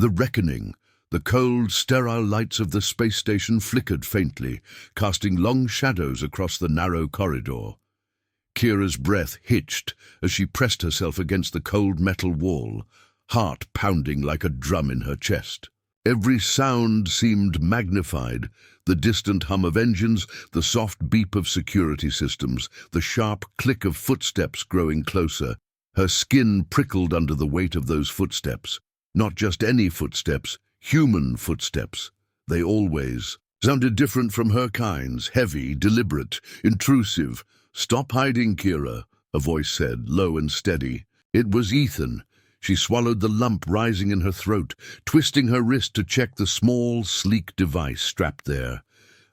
The reckoning. The cold, sterile lights of the space station flickered faintly, casting long shadows across the narrow corridor. Kira's breath hitched as she pressed herself against the cold metal wall, heart pounding like a drum in her chest. Every sound seemed magnified, the distant hum of engines, the soft beep of security systems, the sharp click of footsteps growing closer. Her skin prickled under the weight of those footsteps. Not just any footsteps, human footsteps. They always sounded different from her kind's, heavy, deliberate, intrusive. "Stop hiding, Kira," a voice said, low and steady. It was Ethan. She swallowed the lump rising in her throat, twisting her wrist to check the small, sleek device strapped there,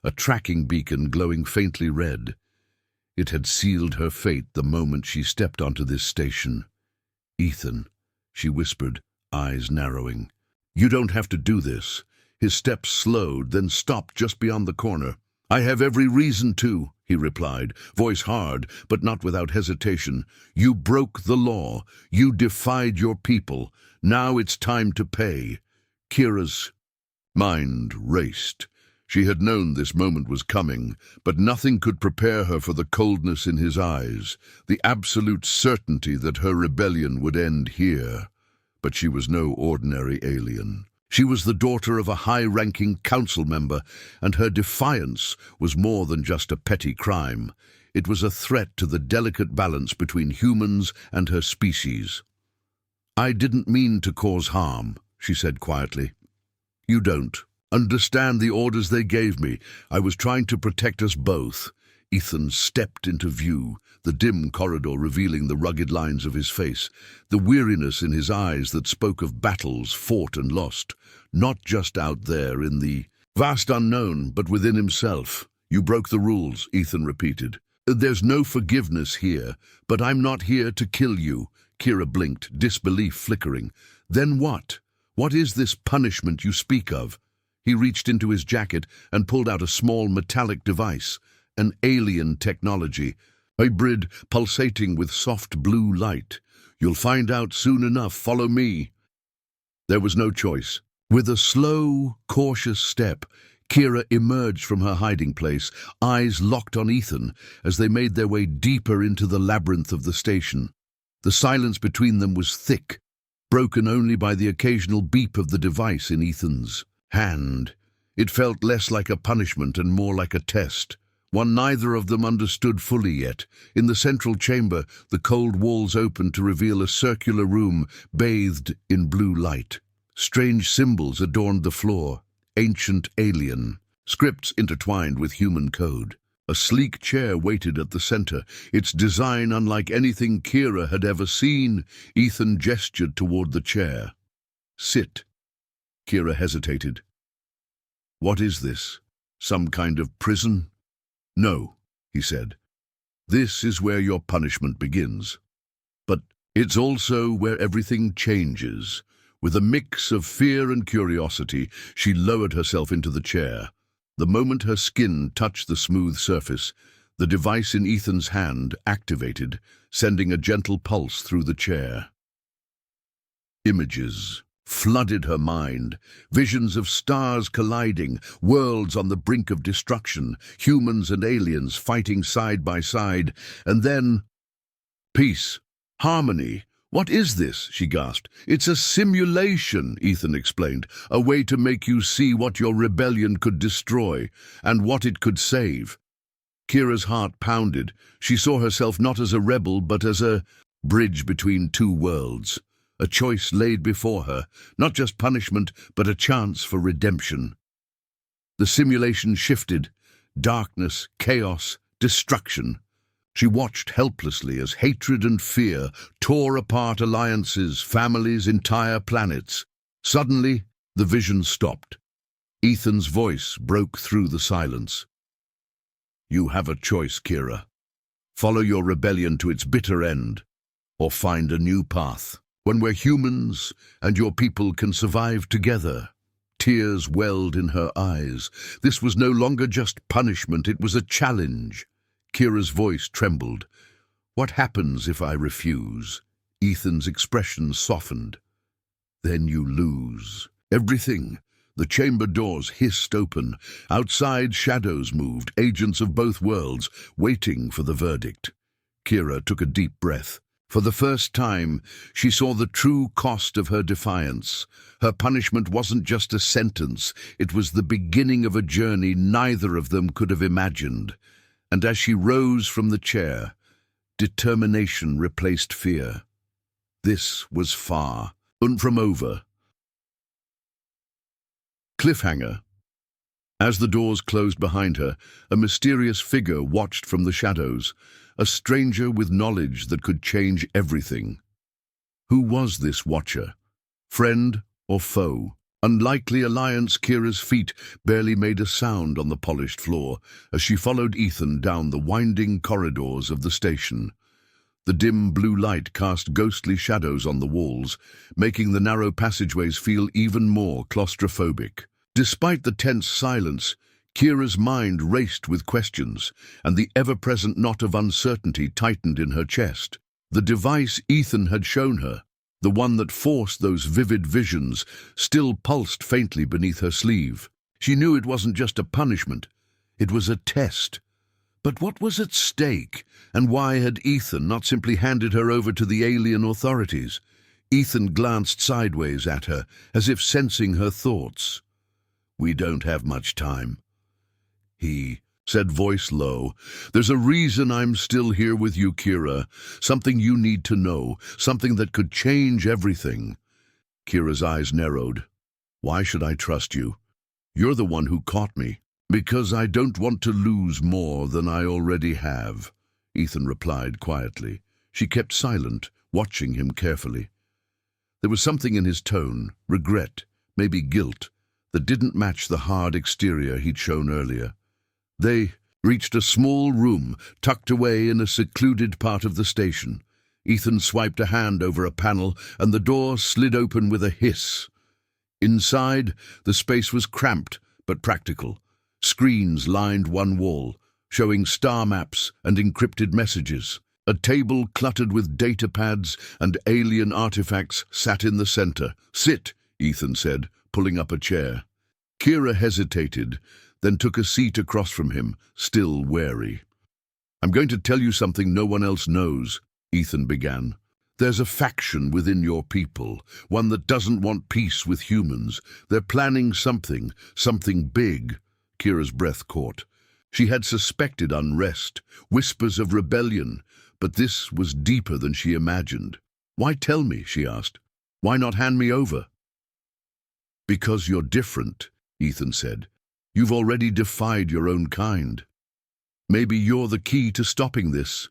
a tracking beacon glowing faintly red. It had sealed her fate the moment she stepped onto this station. "Ethan," she whispered, eyes narrowing. "You don't have to do this." His steps slowed, then stopped just beyond the corner. "I have every reason to," he replied, voice hard, but not without hesitation. "You broke the law. You defied your people. Now it's time to pay." Kira's mind raced. She had known this moment was coming, but nothing could prepare her for the coldness in his eyes, the absolute certainty that her rebellion would end here. But she was no ordinary alien. She was the daughter of a high-ranking council member, and her defiance was more than just a petty crime. It was a threat to the delicate balance between humans and her species. "I didn't mean to cause harm," she said quietly. "You don't understand the orders they gave me. I was trying to protect us both." Ethan stepped into view, the dim corridor revealing the rugged lines of his face, the weariness in his eyes that spoke of battles fought and lost, not just out there in the vast unknown, but within himself. "You broke the rules," Ethan repeated. "There's no forgiveness here, but I'm not here to kill you." Kira blinked, disbelief flickering. "Then what? What is this punishment you speak of?" He reached into his jacket and pulled out a small metallic device, an alien technology, hybrid pulsating with soft blue light. "You'll find out soon enough. Follow me." There was no choice. With a slow, cautious step, Kira emerged from her hiding place, eyes locked on Ethan as they made their way deeper into the labyrinth of the station. The silence between them was thick, broken only by the occasional beep of the device in Ethan's hand. It felt less like a punishment and more like a test, one neither of them understood fully yet. In the central chamber, the cold walls opened to reveal a circular room bathed in blue light. Strange symbols adorned the floor, ancient alien, scripts intertwined with human code. A sleek chair waited at the center, its design unlike anything Kira had ever seen. Ethan gestured toward the chair. "Sit." Kira hesitated. "What is this? Some kind of prison?" "No," he said. "This is where your punishment begins. But it's also where everything changes." With a mix of fear and curiosity, she lowered herself into the chair. The moment her skin touched the smooth surface, the device in Ethan's hand activated, sending a gentle pulse through the chair. Images flooded her mind, visions of stars colliding, worlds on the brink of destruction, humans and aliens fighting side by side, and then peace, harmony. "What is this?" she gasped. "It's a simulation," Ethan explained, "a way to make you see what your rebellion could destroy and what it could save." Kira's heart pounded. She saw herself not as a rebel, but as a bridge between two worlds. A choice laid before her, not just punishment, but a chance for redemption. The simulation shifted. Darkness, chaos, destruction. She watched helplessly as hatred and fear tore apart alliances, families, entire planets. Suddenly, the vision stopped. Ethan's voice broke through the silence. "You have a choice, Kira. Follow your rebellion to its bitter end, or find a new path. When we're humans and your people can survive together." Tears welled in her eyes. This was no longer just punishment, it was a challenge. Kira's voice trembled. "What happens if I refuse?" Ethan's expression softened. "Then you lose." Everything. The chamber doors hissed open. Outside, shadows moved, agents of both worlds, waiting for the verdict. Kira took a deep breath. For the first time, she saw the true cost of her defiance. Her punishment wasn't just a sentence, it was the beginning of a journey neither of them could have imagined. And as she rose from the chair, determination replaced fear. This was far from over. Cliffhanger. As the doors closed behind her, a mysterious figure watched from the shadows, a stranger with knowledge that could change everything. Who was this watcher? Friend or foe? Unlikely alliance. Kira's feet barely made a sound on the polished floor as she followed Ethan down the winding corridors of the station. The dim blue light cast ghostly shadows on the walls, making the narrow passageways feel even more claustrophobic. Despite the tense silence, Kira's mind raced with questions, and the ever-present knot of uncertainty tightened in her chest. The device Ethan had shown her, the one that forced those vivid visions, still pulsed faintly beneath her sleeve. She knew it wasn't just a punishment, it was a test. But what was at stake, and why had Ethan not simply handed her over to the alien authorities? Ethan glanced sideways at her, as if sensing her thoughts. "We don't have much time," he said, voice low. "There's a reason I'm still here with you, Kira. Something you need to know, something that could change everything." Kira's eyes narrowed. "Why should I trust you? You're the one who caught me." "Because I don't want to lose more than I already have," Ethan replied quietly. She kept silent, watching him carefully. There was something in his tone, regret, maybe guilt, that didn't match the hard exterior he'd shown earlier. They reached a small room tucked away in a secluded part of the station. Ethan swiped a hand over a panel, and the door slid open with a hiss. Inside, the space was cramped but practical. Screens lined one wall, showing star maps and encrypted messages. A table cluttered with data pads and alien artifacts sat in the center. "Sit," Ethan said, pulling up a chair. Kira hesitated, then took a seat across from him, still wary. "I'm going to tell you something no one else knows," Ethan began. "There's a faction within your people, one that doesn't want peace with humans. They're planning something big." Kira's breath caught. She had suspected unrest, whispers of rebellion, but this was deeper than she imagined. "Why tell me?" she asked. "Why not hand me over?" "Because you're different," Ethan said. "You've already defied your own kind. Maybe you're the key to stopping this."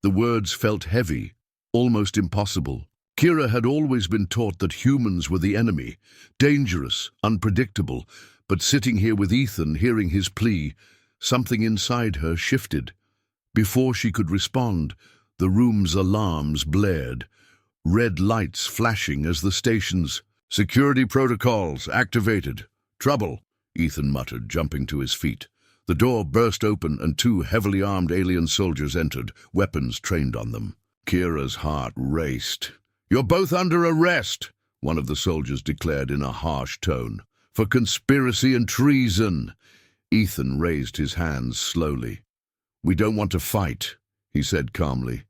The words felt heavy, almost impossible. Kira had always been taught that humans were the enemy, dangerous, unpredictable, but sitting here with Ethan, hearing his plea, something inside her shifted. Before she could respond, the room's alarms blared, red lights flashing as the station's "Security protocols activated. Trouble," Ethan muttered, jumping to his feet. The door burst open and two heavily armed alien soldiers entered, weapons trained on them. Kira's heart raced. "You're both under arrest," one of the soldiers declared in a harsh tone. "For conspiracy and treason." Ethan raised his hands slowly. "We don't want to fight," he said calmly.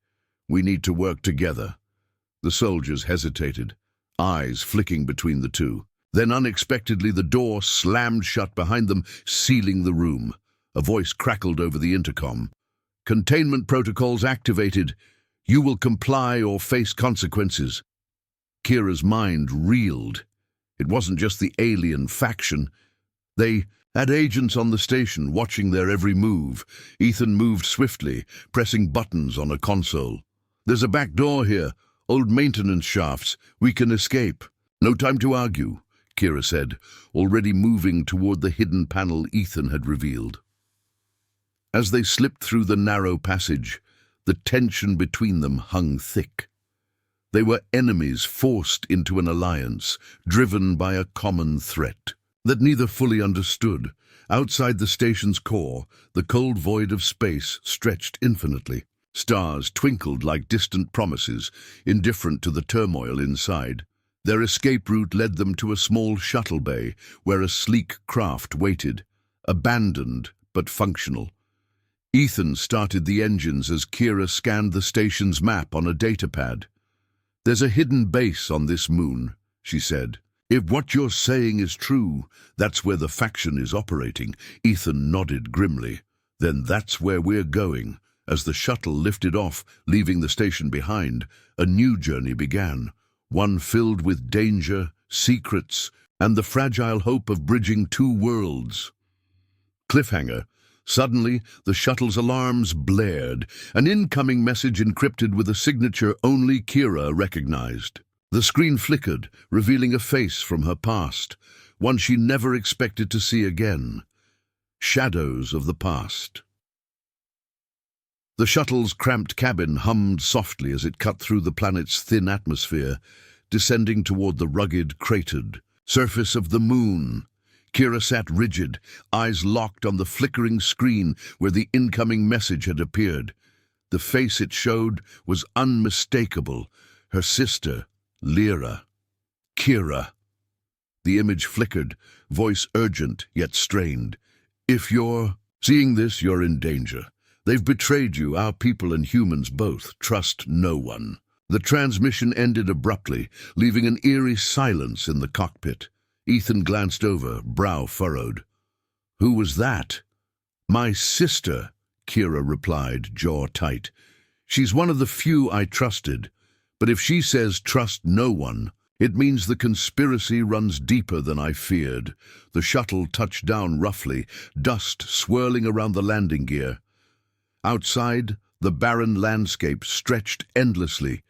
"We need to work together." The soldiers hesitated, eyes flicking between the two. Then unexpectedly the door slammed shut behind them, sealing the room. A voice crackled over the intercom. "Containment protocols activated. You will comply or face consequences." Kira's mind reeled. It wasn't just the alien faction. They had agents on the station watching their every move. Ethan moved swiftly, pressing buttons on a console. "There's a back door here. Old maintenance shafts. We can escape." "No time to argue," Kira said, already moving toward the hidden panel Ethan had revealed. As they slipped through the narrow passage, the tension between them hung thick. They were enemies forced into an alliance, driven by a common threat that neither fully understood. Outside the station's core, the cold void of space stretched infinitely. Stars twinkled like distant promises, indifferent to the turmoil inside. Their escape route led them to a small shuttle bay where a sleek craft waited, abandoned but functional. Ethan started the engines as Kira scanned the station's map on a datapad. "There's a hidden base on this moon," she said. "If what you're saying is true, that's where the faction is operating." Ethan nodded grimly. "Then that's where we're going." As the shuttle lifted off, leaving the station behind, a new journey began, one filled with danger, secrets, and the fragile hope of bridging two worlds. Cliffhanger. Suddenly, the shuttle's alarms blared, an incoming message encrypted with a signature only Kira recognized. The screen flickered, revealing a face from her past, one she never expected to see again. Shadows of the past. The shuttle's cramped cabin hummed softly as it cut through the planet's thin atmosphere, descending toward the rugged, cratered surface of the moon. Kira sat rigid, eyes locked on the flickering screen where the incoming message had appeared. The face it showed was unmistakable. Her sister, Lyra. Kira. The image flickered, voice urgent yet strained. "If you're seeing this, you're in danger. They've betrayed you, our people and humans both. Trust no one." The transmission ended abruptly, leaving an eerie silence in the cockpit. Ethan glanced over, brow furrowed. "Who was that?" "My sister," Kira replied, jaw tight. "She's one of the few I trusted. But if she says trust no one, it means the conspiracy runs deeper than I feared." The shuttle touched down roughly, dust swirling around the landing gear. Outside, the barren landscape stretched endlessly,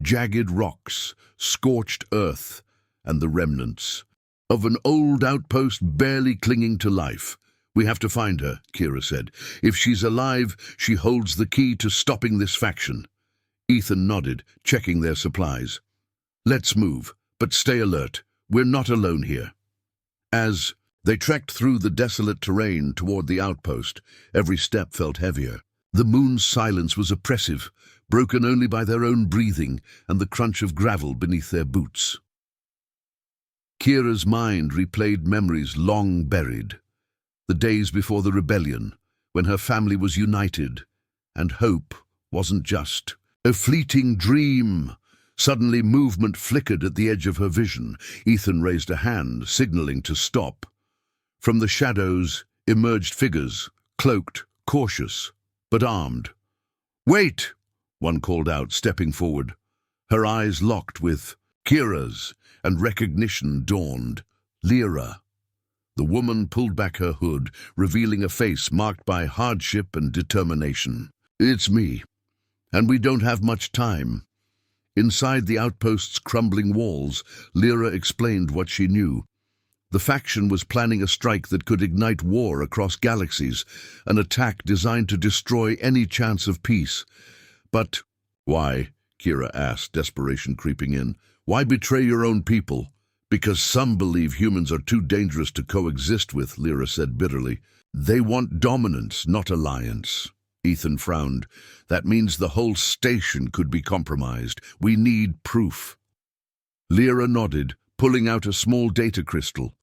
jagged rocks, scorched earth, and the remnants of an old outpost barely clinging to life. "We have to find her," Kira said. "If she's alive, she holds the key to stopping this faction." Ethan nodded, checking their supplies. "Let's move, but stay alert. We're not alone here." As they trekked through the desolate terrain toward the outpost, every step felt heavier. The moon's silence was oppressive, broken only by their own breathing and the crunch of gravel beneath their boots. Kira's mind replayed memories long buried. The days before the rebellion, when her family was united, and hope wasn't just a fleeting dream. Suddenly movement flickered at the edge of her vision. Ethan raised a hand, signaling to stop. From the shadows emerged figures, cloaked, cautious, but armed. "Wait!" one called out, stepping forward. Her eyes locked with Kira's, and recognition dawned. Lyra. The woman pulled back her hood, revealing a face marked by hardship and determination. "It's me, and we don't have much time." Inside the outpost's crumbling walls, Lyra explained what she knew. The faction was planning a strike that could ignite war across galaxies, an attack designed to destroy any chance of peace. "But why?" Kira asked, desperation creeping in. "Why betray your own people?" "Because some believe humans are too dangerous to coexist with," Lyra said bitterly. "They want dominance, not alliance." Ethan frowned. "That means the whole station could be compromised. We need proof." Lyra nodded, pulling out a small data crystal.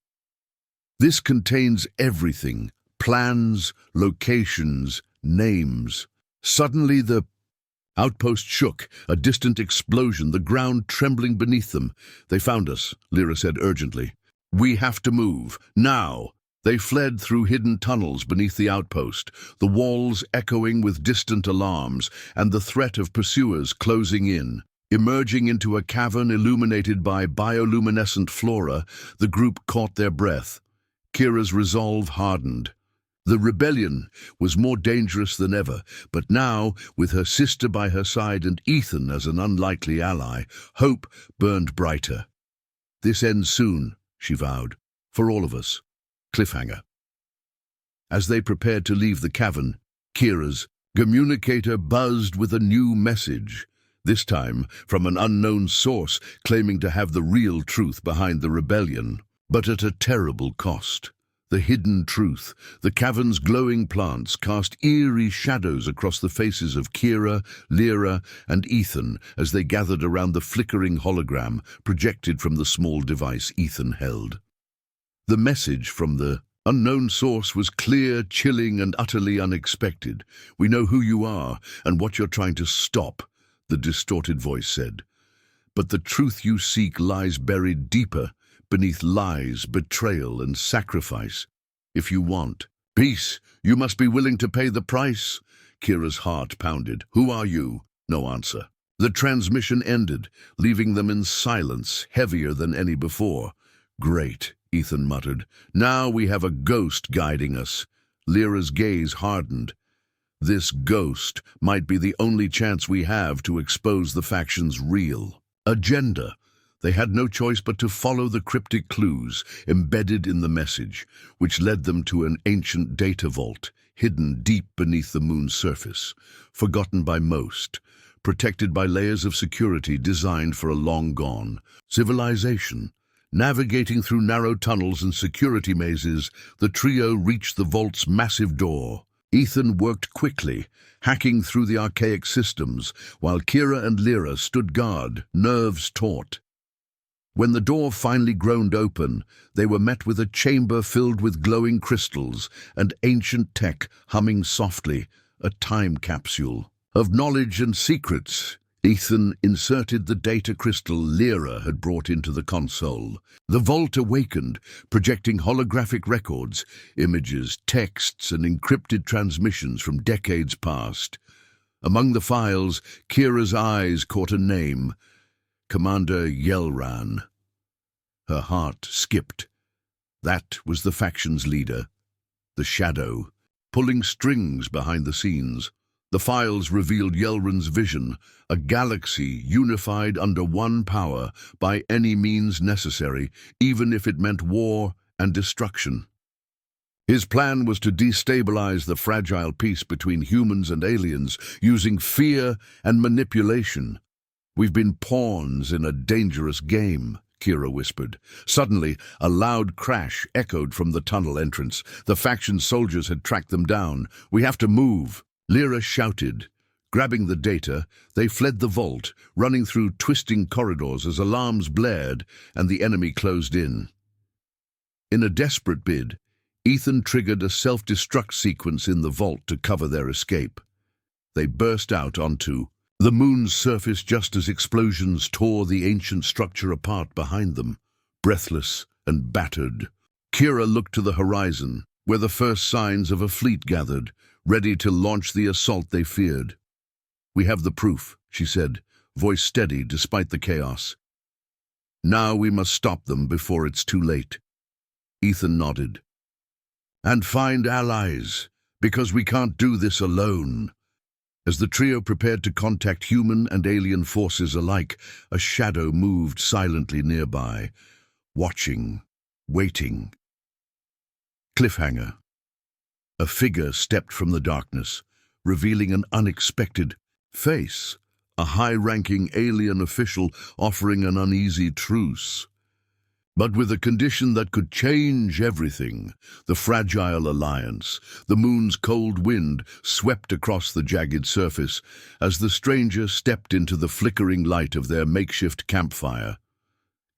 "This contains everything: plans, locations, names." Suddenly the outpost shook, a distant explosion, the ground trembling beneath them. "They found us," Lyra said urgently. "We have to move, now." They fled through hidden tunnels beneath the outpost, the walls echoing with distant alarms, and the threat of pursuers closing in. Emerging into a cavern illuminated by bioluminescent flora, the group caught their breath. Kira's resolve hardened. The rebellion was more dangerous than ever, but now, with her sister by her side and Ethan as an unlikely ally, hope burned brighter. "This ends soon," she vowed, "for all of us." Cliffhanger. As they prepared to leave the cavern, Kira's communicator buzzed with a new message, this time from an unknown source claiming to have the real truth behind the rebellion, but at a terrible cost. The hidden truth, the cavern's glowing plants cast eerie shadows across the faces of Kira, Lyra, and Ethan as they gathered around the flickering hologram projected from the small device Ethan held. The message from the unknown source was clear, chilling, and utterly unexpected. "We know who you are and what you're trying to stop," the distorted voice said. "But the truth you seek lies buried deeper, beneath lies, betrayal, and sacrifice. If you want peace, you must be willing to pay the price." Kira's heart pounded. "Who are you?" No answer. The transmission ended, leaving them in silence, heavier than any before. "Great," Ethan muttered. "Now we have a ghost guiding us." Lyra's gaze hardened. This ghost might be the only chance we have to expose the faction's real agenda. They had no choice but to follow the cryptic clues embedded in the message, which led them to an ancient data vault, hidden deep beneath the moon's surface, forgotten by most, protected by layers of security designed for a long-gone civilization. Navigating through narrow tunnels and security mazes, the trio reached the vault's massive door. Ethan worked quickly, hacking through the archaic systems, while Kira and Lyra stood guard, nerves taut. When the door finally groaned open, they were met with a chamber filled with glowing crystals and ancient tech humming softly, a time capsule of knowledge and secrets. Ethan inserted the data crystal Lyra had brought into the console. The vault awakened, projecting holographic records, images, texts, and encrypted transmissions from decades past. Among the files, Kira's eyes caught a name: Commander Yelran. Her heart skipped. That was the faction's leader, the Shadow, pulling strings behind the scenes. The files revealed Yelran's vision, a galaxy unified under one power by any means necessary, even if it meant war and destruction. His plan was to destabilize the fragile peace between humans and aliens using fear and manipulation. "We've been pawns in a dangerous game," Kira whispered. Suddenly, a loud crash echoed from the tunnel entrance. The faction soldiers had tracked them down. "We have to move," Lyra shouted. Grabbing the data, they fled the vault, running through twisting corridors as alarms blared and the enemy closed in. In a desperate bid, Ethan triggered a self-destruct sequence in the vault to cover their escape. They burst out onto the moon's surface just as explosions tore the ancient structure apart behind them, breathless and battered. Kira looked to the horizon, where the first signs of a fleet gathered, ready to launch the assault they feared. "We have the proof," she said, voice steady despite the chaos. "Now we must stop them before it's too late." Ethan nodded. "And find allies, because we can't do this alone." As the trio prepared to contact human and alien forces alike, a shadow moved silently nearby, watching, waiting. Cliffhanger. A figure stepped from the darkness, revealing an unexpected face, a high-ranking alien official offering an uneasy truce. But with a condition that could change everything: the fragile alliance. The moon's cold wind swept across the jagged surface as the stranger stepped into the flickering light of their makeshift campfire.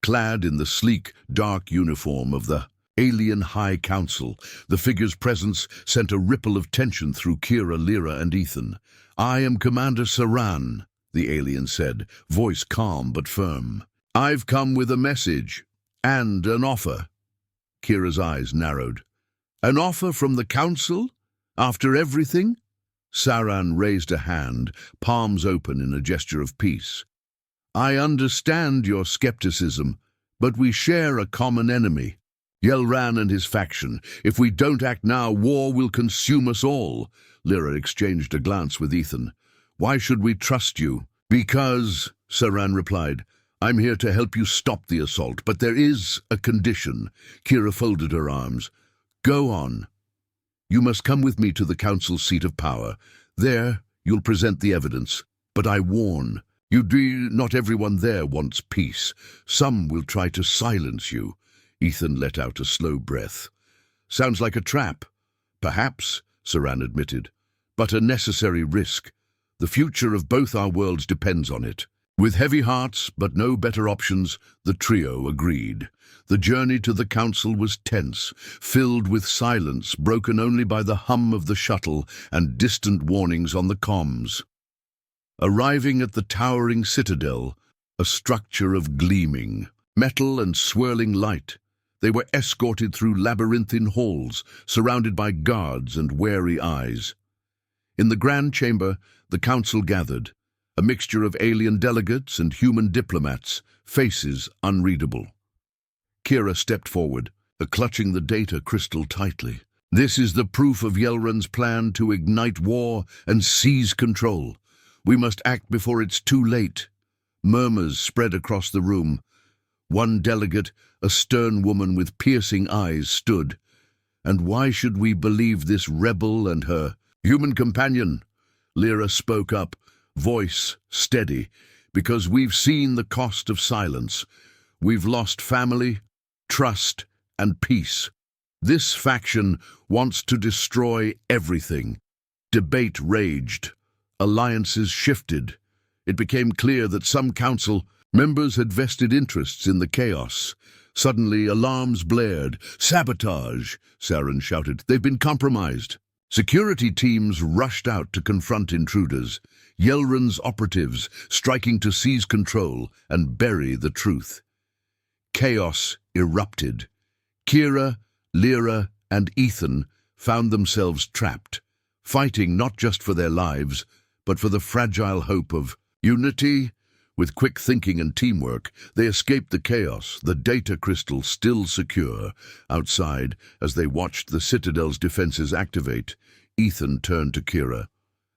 Clad in the sleek, dark uniform of the Alien High Council, the figure's presence sent a ripple of tension through Kira, Lyra, and Ethan. "I am Commander Saran," the alien said, voice calm but firm. "I've come with a message. And an offer." Kira's eyes narrowed. "An offer from the Council? After everything?" Saran raised a hand, palms open in a gesture of peace. "I understand your skepticism, but we share a common enemy. Yelran and his faction. If we don't act now, war will consume us all." Lyra exchanged a glance with Ethan. "Why should we trust you?" "Because," Saran replied, "I'm here to help you stop the assault, but there is a condition." Kira folded her arms. "Go on. You must come with me to the Council's seat of power. There, you'll present the evidence. But I warn, not everyone there wants peace. Some will try to silence you." Ethan let out a slow breath. Sounds like a trap. Perhaps, Saran admitted, but a necessary risk. The future of both our worlds depends on it. With heavy hearts, but no better options, the trio agreed. The journey to the council was tense, filled with silence broken only by the hum of the shuttle and distant warnings on the comms. Arriving at the towering citadel, a structure of gleaming metal and swirling light, they were escorted through labyrinthine halls, surrounded by guards and wary eyes. In the grand chamber, the council gathered, a mixture of alien delegates and human diplomats, faces unreadable. Kira stepped forward, clutching the data crystal tightly. This is the proof of Yelran's plan to ignite war and seize control. We must act before it's too late. Murmurs spread across the room. One delegate, a stern woman with piercing eyes, stood. And why should we believe this rebel and her human companion? Lyra spoke up, voice steady, because we've seen the cost of silence. We've lost family, trust, and peace. This faction wants to destroy everything. Debate raged. Alliances shifted. It became clear that some council members had vested interests in the chaos. Suddenly, alarms blared. Sabotage, Saran shouted. They've been compromised. Security teams rushed out to confront intruders. Yelran's operatives striking to seize control and bury the truth. Chaos erupted. Kira, Lyra, and Ethan found themselves trapped, fighting not just for their lives, but for the fragile hope of unity. With quick thinking and teamwork, they escaped the chaos, the data crystal still secure. Outside, as they watched the Citadel's defenses activate, Ethan turned to Kira.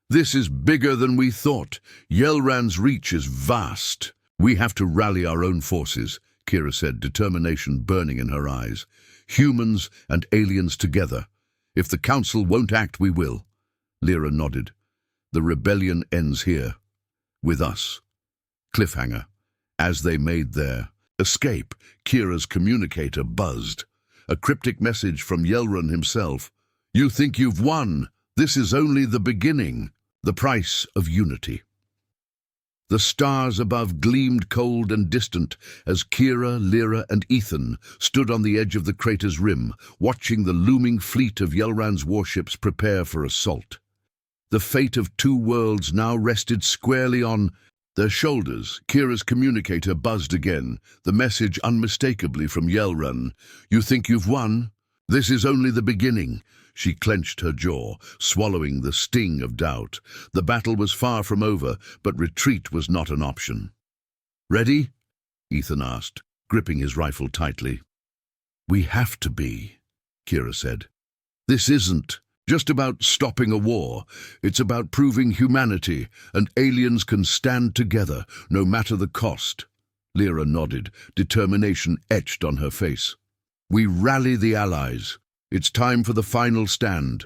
This is bigger than we thought. Yelran's reach is vast. We have to rally our own forces, Kira said, determination burning in her eyes. Humans and aliens together. If the council won't act, we will. Lyra nodded. The rebellion ends here. With us. Cliffhanger. As they made their escape, Kira's communicator buzzed. A cryptic message from Yelran himself. You think you've won. This is only the beginning. The price of unity. The stars above gleamed cold and distant as Kira, Lyra, and Ethan stood on the edge of the crater's rim, watching the looming fleet of Yelran's warships prepare for assault. The fate of two worlds now rested squarely on their shoulders. Kira's communicator buzzed again, the message unmistakably from Yelran. You think you've won? This is only the beginning. She clenched her jaw, swallowing the sting of doubt. The battle was far from over, but retreat was not an option. Ready? Ethan asked, gripping his rifle tightly. We have to be, Kira said. This isn't just about stopping a war. It's about proving humanity, and aliens can stand together, no matter the cost. Lyra nodded, determination etched on her face. We rally the allies. It's time for the final stand.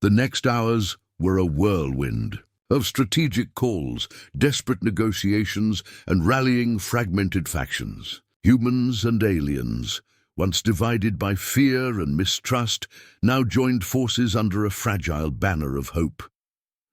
The next hours were a whirlwind of strategic calls, desperate negotiations, and rallying fragmented factions. Humans and aliens, once divided by fear and mistrust, now joined forces under a fragile banner of hope.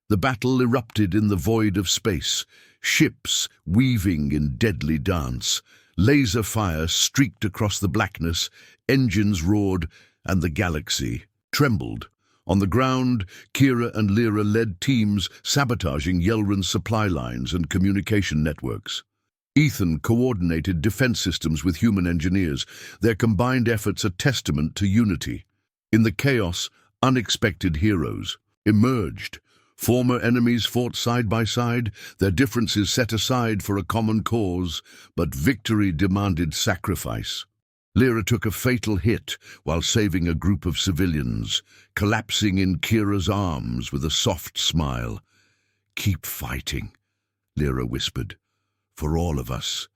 The battle erupted in the void of space, ships weaving in deadly dance. Laser fire streaked across the blackness, engines roared, and the galaxy trembled. On the ground, Kira and Lyra led teams sabotaging Yelran's supply lines and communication networks. Ethan coordinated defense systems with human engineers, their combined efforts a testament to unity. In the chaos, unexpected heroes emerged. Former enemies fought side by side, their differences set aside for a common cause, but victory demanded sacrifice. Lyra took a fatal hit while saving a group of civilians, collapsing in Kira's arms with a soft smile. Keep fighting, Lyra whispered, for all of us.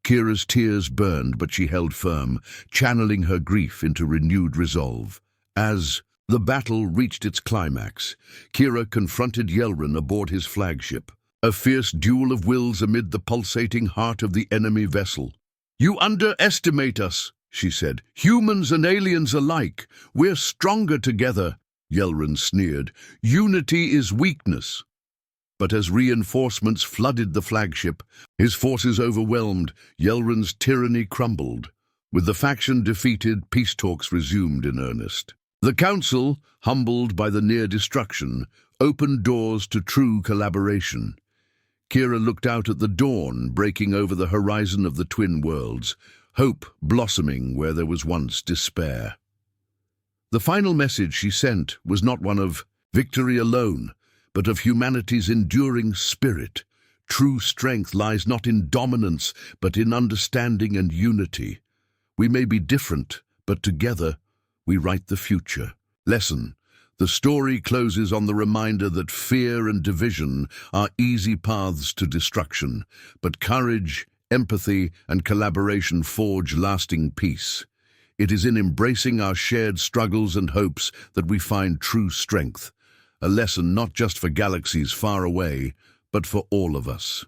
Kira's tears burned, but she held firm, channeling her grief into renewed resolve. As the battle reached its climax, Kira confronted Yelran aboard his flagship, a fierce duel of wills amid the pulsating heart of the enemy vessel. You underestimate us, she said. "Humans and aliens alike. We're stronger together," Yelrin sneered. "Unity is weakness." But as reinforcements flooded the flagship, his forces overwhelmed, Yelrin's tyranny crumbled. With the faction defeated, peace talks resumed in earnest. The Council, humbled by the near destruction, opened doors to true collaboration. Kira looked out at the dawn breaking over the horizon of the twin worlds, hope blossoming where there was once despair. The final message she sent was not one of victory alone, but of humanity's enduring spirit. True strength lies not in dominance, but in understanding and unity. We may be different, but together we write the future. Lesson: the story closes on the reminder that fear and division are easy paths to destruction, but courage, empathy, and collaboration forge lasting peace. It is in embracing our shared struggles and hopes that we find true strength, a lesson not just for galaxies far away, but for all of us.